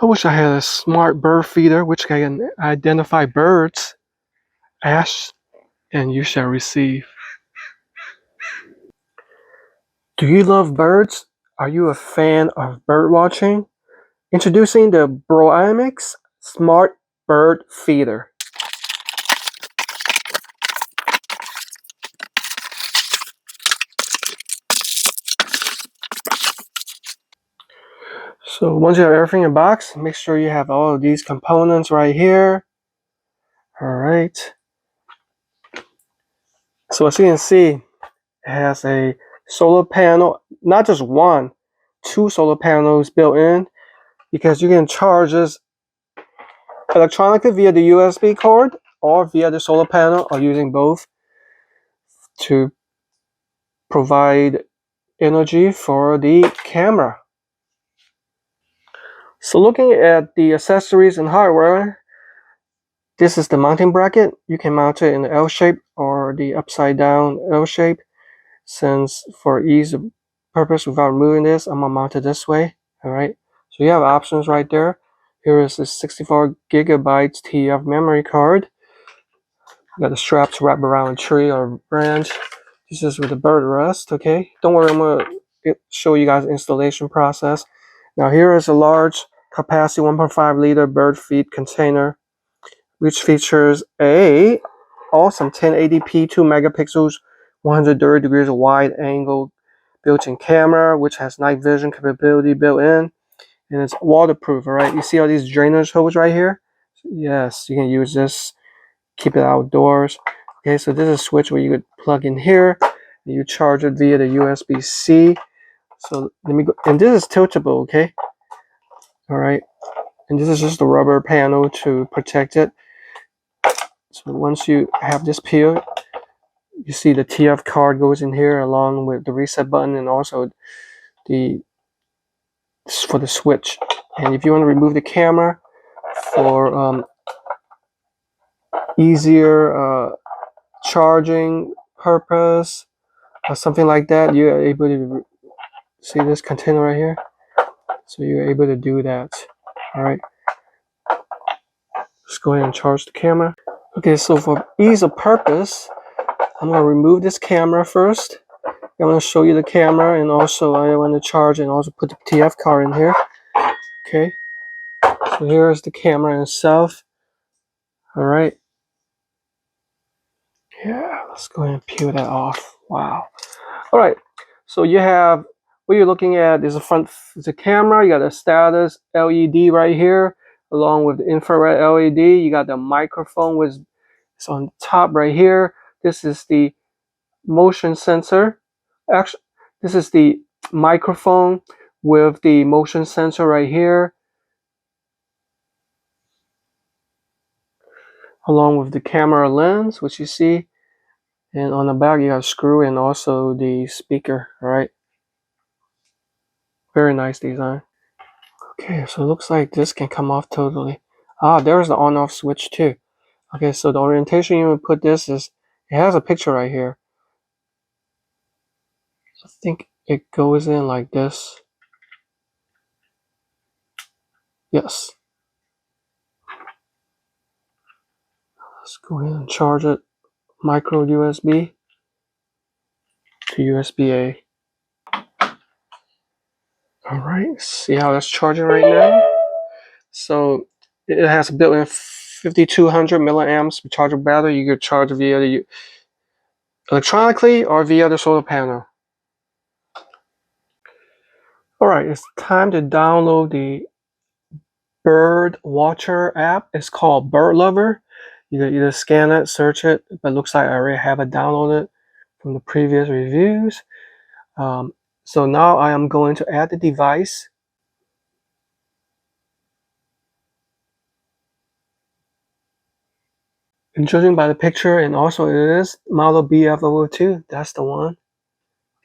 I wish I had a smart bird feeder which can identify birds. Ask and you shall receive. Do you love birds? Are you a fan of bird watching? Introducing the BROAIMX Smart Bird Feeder. So once you have everything in the box, make sure you have all of these components right here. Alright. So as you can see, it has a solar panel, not just one, two solar panels built in, because you can charge this electronically via the USB cord or via the solar panel, or using both to provide energy for the camera. So looking at the accessories and hardware, this is the mounting bracket. You can mount it in the L shape or the upside down L shape. Since for ease of purpose without removing this, I'm gonna mount it this way. Alright, so you have options right there. Here is the 64 gigabytes TF memory card. You got the straps wrapped around a tree or branch. This is with the bird rest. Okay, don't worry, I'm gonna show you guys the installation process. Now here is a large capacity 1.5 liter bird feed container, which features a awesome 1080p 2 megapixels 130 degrees wide angle built-in camera, which has night vision capability built in, and it's waterproof. All right, you see all these drainage holes right here? Yes, you can use this, keep it outdoors. Okay, so this is a switch where you could plug in here and you charge it via the USB-C. So let me go, and this is tiltable. Okay, all right, and this is just a rubber panel to protect it. So once you have this peeled, you see the TF card goes in here along with the reset button and also the for the switch. And if you want to remove the camera for easier charging purpose or something like that, you are able to see this container right here. So you're able to do that. All right. Just go ahead and charge the camera. Okay, so for ease of purpose, I'm going to remove this camera first. I want to show you the camera, and also I want to charge and also put the TF card in here. Okay, so here is the camera itself. All right. Yeah, let's go ahead and peel that off. Wow. All right, so you have what you're looking at is the camera. You got the status LED right here, along with the infrared LED. You got the microphone, which is on top right here. This is the motion sensor. Actually, this is the microphone with the motion sensor right here, along with the camera lens, which you see. And on the back, you have a screw and also the speaker. All right. Very nice design. Okay, so it looks like this can come off totally. Ah, there's the on-off switch too. Okay, so the orientation you would put this is, it has a picture right here. I think it goes in like this. Yes. Let's go ahead and charge it. Micro USB to USB-A. Alright, see how that's charging right now? So it has a built-in 5200 milliamps rechargeable battery. You could charge via the electronically or via the solar panel. Alright, it's time to download the bird watcher app. It's called Bird Lover. You can either scan it, search it, but it looks like I already have it downloaded from the previous reviews. So now I am going to add the device. And judging by the picture, and also it is model BF002, that's the one.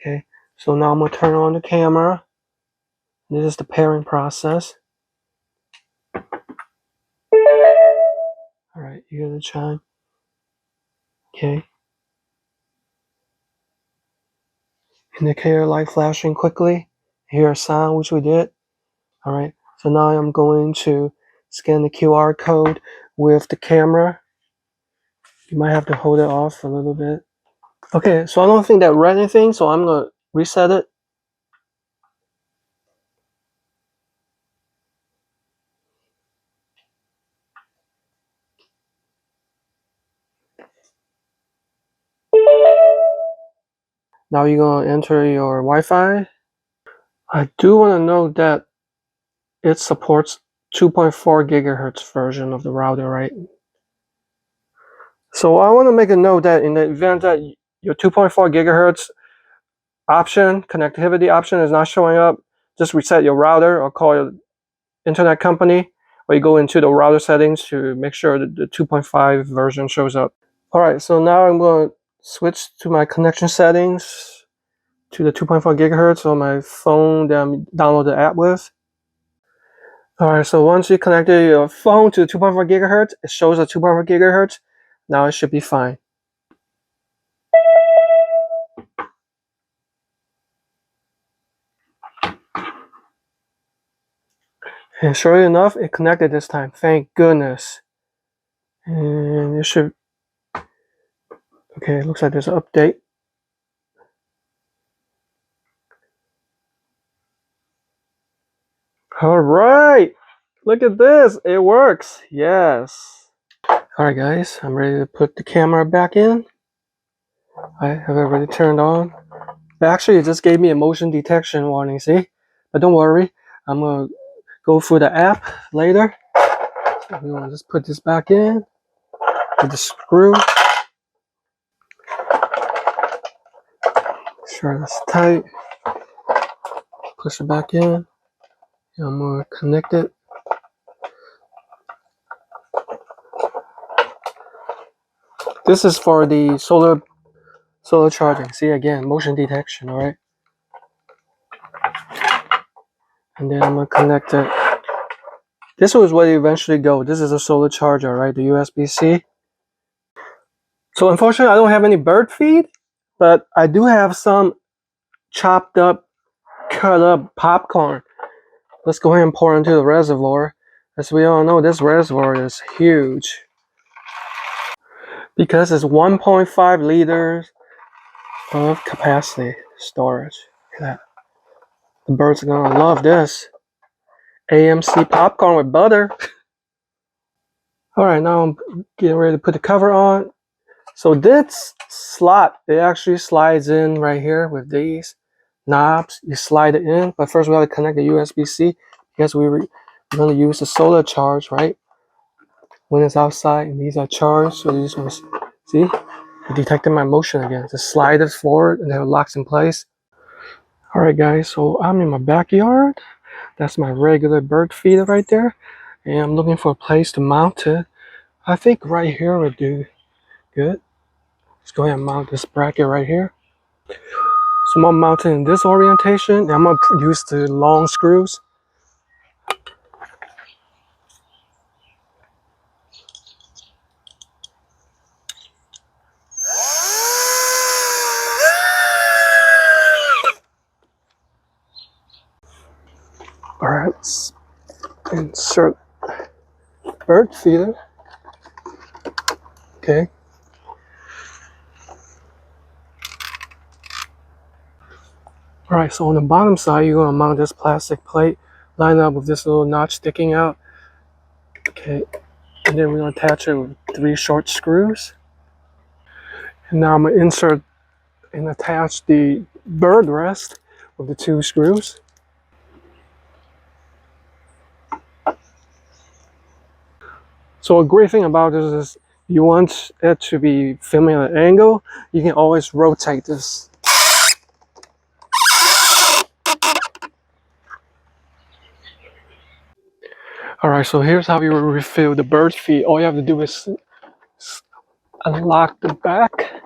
Okay, so now I'm going to turn on the camera. This is the pairing process. Alright, you hear the chime. Okay. Indicator light flashing quickly. Hear a sound, which we did. Alright, So now I'm going to scan the QR code with the camera. You might have to hold it off a little bit. Okay, so I don't think that read anything, so I'm gonna reset it. Now you're gonna enter your Wi-Fi. I do want to note that it supports 2.4 gigahertz version of the router, right? So I want to make a note that in the event that your 2.4 gigahertz option, connectivity option is not showing up, just reset your router or call your internet company, or you go into the router settings to make sure that the 2.5 version shows up. All right, so now I'm going to switch to my connection settings to the 2.4 gigahertz on my phone that I'm downloaded the app with. All right, so once you connected your phone to 2.4 gigahertz, it shows a 2.4 gigahertz. Now it should be fine. And sure enough, it connected this time. Thank goodness. And it should. Okay, it looks like there's an update. All right, look at this. It works. Yes. All right, guys, I'm ready to put the camera back in. I have it already turned on. Actually, it just gave me a motion detection warning, see? But don't worry, I'm gonna go through the app later. So we're gonna just put this back in with the screw. Sure that's tight. Push it back in. And I'm gonna connect it. This is for the solar charging. See, again, motion detection, all right? And then I'm gonna connect it. This was where you eventually go. This is a solar charger, right? The USB-C. So unfortunately, I don't have any bird feed, but I do have some chopped up, cut up popcorn. Let's go ahead and pour into the reservoir. As we all know, this reservoir is huge because it's 1.5 liters of capacity storage. Look at that. The birds are gonna love this. AMC popcorn with butter. All right, now I'm getting ready to put the cover on. So this slot, it actually slides in right here with these knobs. You slide it in, but first we have to connect the USB-C because we're going to use the solar charge, right? When it's outside and these are charged, so you just want to see, it detected my motion again. Just slide it forward and then it locks in place. All right, guys, so I'm in my backyard. That's my regular bird feeder right there, and I'm looking for a place to mount it. I think right here would do good. Let's go ahead and mount this bracket right here. So I'm gonna mount it in this orientation, and I'm gonna use the long screws. All right, let's insert bird feeder. Okay. All right, so on the bottom side, you're gonna mount this plastic plate, line up with this little notch sticking out. Okay, and then we're gonna attach it with 3 short screws. And now I'm gonna insert and attach the bird rest with the 2 screws. So a great thing about this is you want it to be filming at an angle, you can always rotate this. Alright, so here's how you refill the bird feed. All you have to do is unlock the back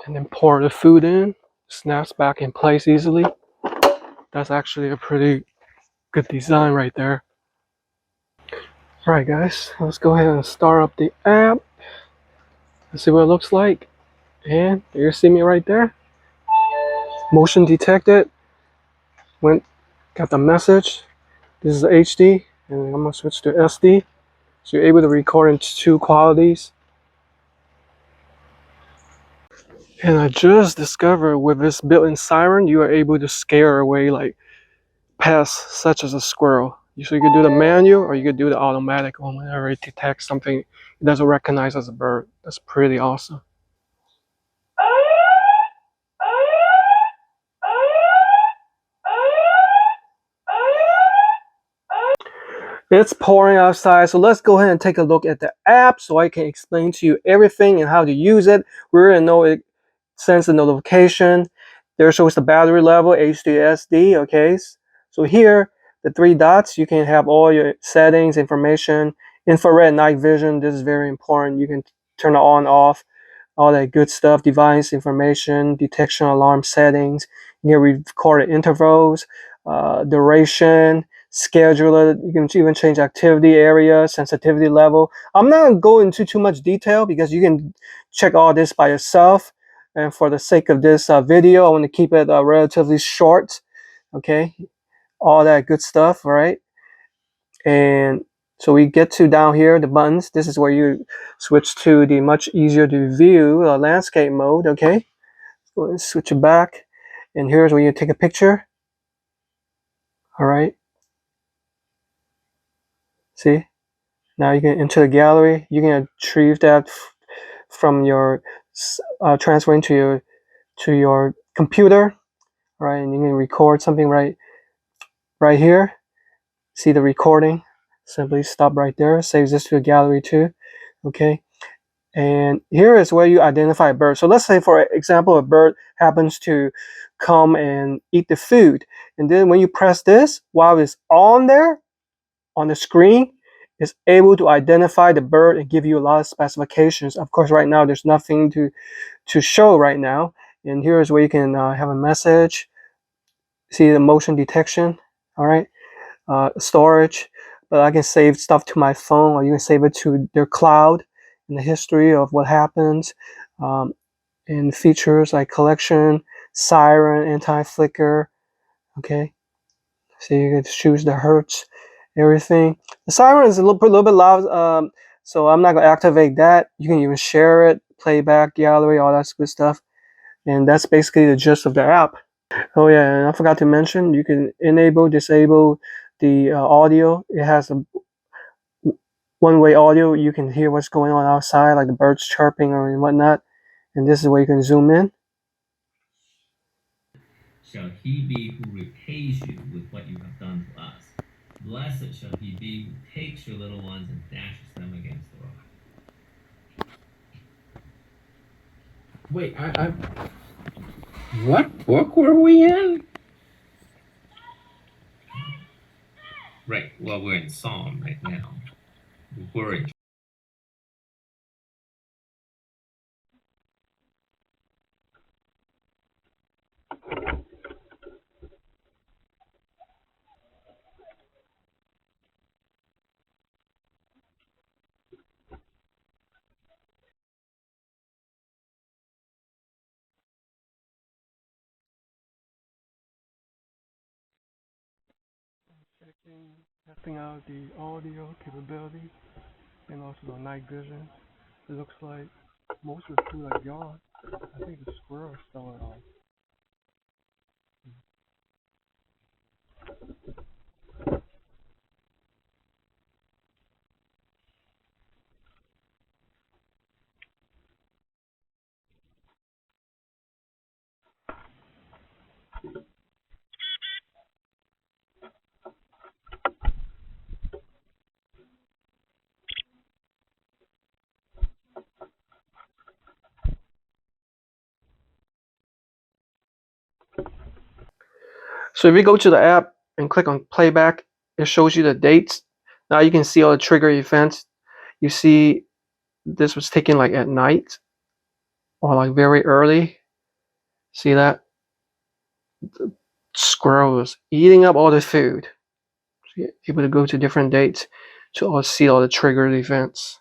and then pour the food in. Snaps back in place easily. That's actually a pretty good design right there. Alright guys, let's go ahead and start up the app. Let's see what it looks like. And you see me right there. Motion detected. Got the message. This is HD, and I'm gonna switch to SD. So you're able to record in two qualities. And I just discovered with this built-in siren, you are able to scare away like pests such as a squirrel. So you can do the manual or you can do the automatic one whenever it detects something it doesn't recognize as a bird. That's pretty awesome. It's pouring outside, so let's go ahead and take a look at the app so I can explain to you everything and how to use it. We're gonna know it sends a notification. There shows the battery level, HDSD, okay? So here, the three dots, you can have all your settings, information, infrared night vision. This is very important. You can turn it on, off, all that good stuff, device information, detection alarm settings. You can record intervals, duration, schedule it. You can even change activity area, sensitivity level. I'm not going to go into too much detail because you can check all this by yourself. And for the sake of this video, I want to keep it relatively short. Okay, all that good stuff, right? And so we get to down here, the buttons. This is where you switch to the much easier to view landscape mode, okay? So let's switch it back. And here's where you take a picture. All right. See? Now you can enter the gallery. You can retrieve that from your transferring to your computer, right? And you can record something right here. See the recording? Simply stop right there. Saves this to a gallery too. Okay. And here is where you identify a bird. So let's say, for example, a bird happens to come and eat the food. And then when you press this, while it's on there, on the screen, it's able to identify the bird and give you a lot of specifications. Of course, right now, there's nothing to show right now. And here is where you can have a message. See the motion detection, all right? Storage, but I can save stuff to my phone, or you can save it to their cloud in the history of what happens. Um, and features like collection, siren, anti-flicker. Okay, so you can choose the hertz, everything. The siren is a little bit loud, so I'm not gonna activate that. You can even share it, playback, gallery, all that good stuff. And that's basically the gist of the app. Oh yeah, and I forgot to mention, you can enable, disable the audio. It has a one-way audio. You can hear what's going on outside, like the birds chirping or whatnot. And this is where you can zoom in. Shall he be who repays you with what you have done to us. Blessed shall he be who takes your little ones and dashes them against the rock. Wait, what book were we in? Right, well, we're in Psalm right now. We're in. Testing out the audio capability and also the night vision. It looks like most of the food are gone. I think the squirrel is still alive. So if you go to the app and click on playback, it shows you the dates. Now you can see all the trigger events. You see this was taken like at night or like very early. See that? The squirrel was eating up all the food. So you're able to go to different dates to all see all the triggered events.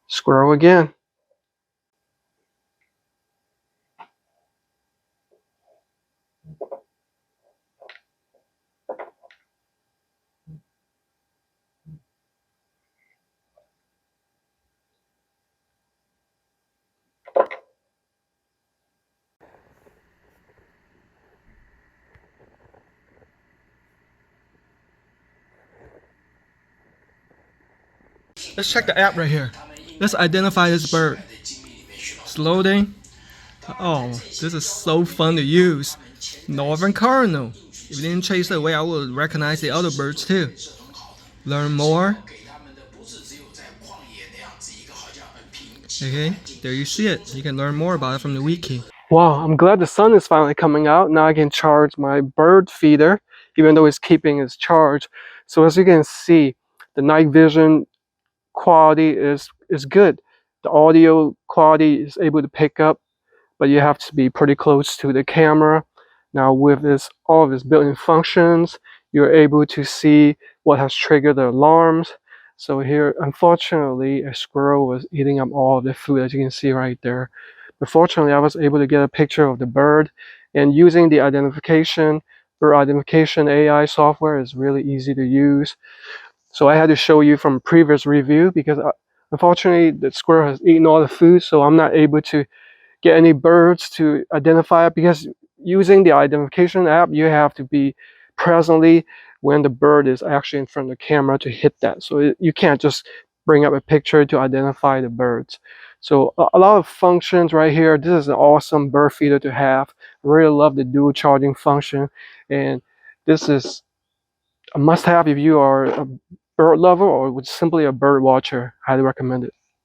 Squirrel again. Let's check the app right here. Let's identify this bird. It's loading. Oh, this is so fun to use. Northern cardinal. If you didn't chase it away, I would recognize the other birds too. Learn more. Okay, there you see it. You can learn more about it from the wiki. Wow, I'm glad the sun is finally coming out. Now I can charge my bird feeder, even though it's keeping its charge. So as you can see, the night vision quality is good. The audio quality is able to pick up, but you have to be pretty close to the camera. Now with all of its built-in functions, you're able to see what has triggered the alarms. So here, unfortunately, a squirrel was eating up all of the food, as you can see right there. But fortunately, I was able to get a picture of the bird, and using the bird identification AI software is really easy to use. So I had to show you from previous review because unfortunately the squirrel has eaten all the food, so I'm not able to get any birds to identify it, because using the identification app, you have to be presently when the bird is actually in front of the camera to hit that. So you can't just bring up a picture to identify the birds. So a lot of functions right here. This is an awesome bird feeder to have. I really love the dual charging function, and this is a must-have if you are a bird lover or simply a bird watcher. Highly recommend it.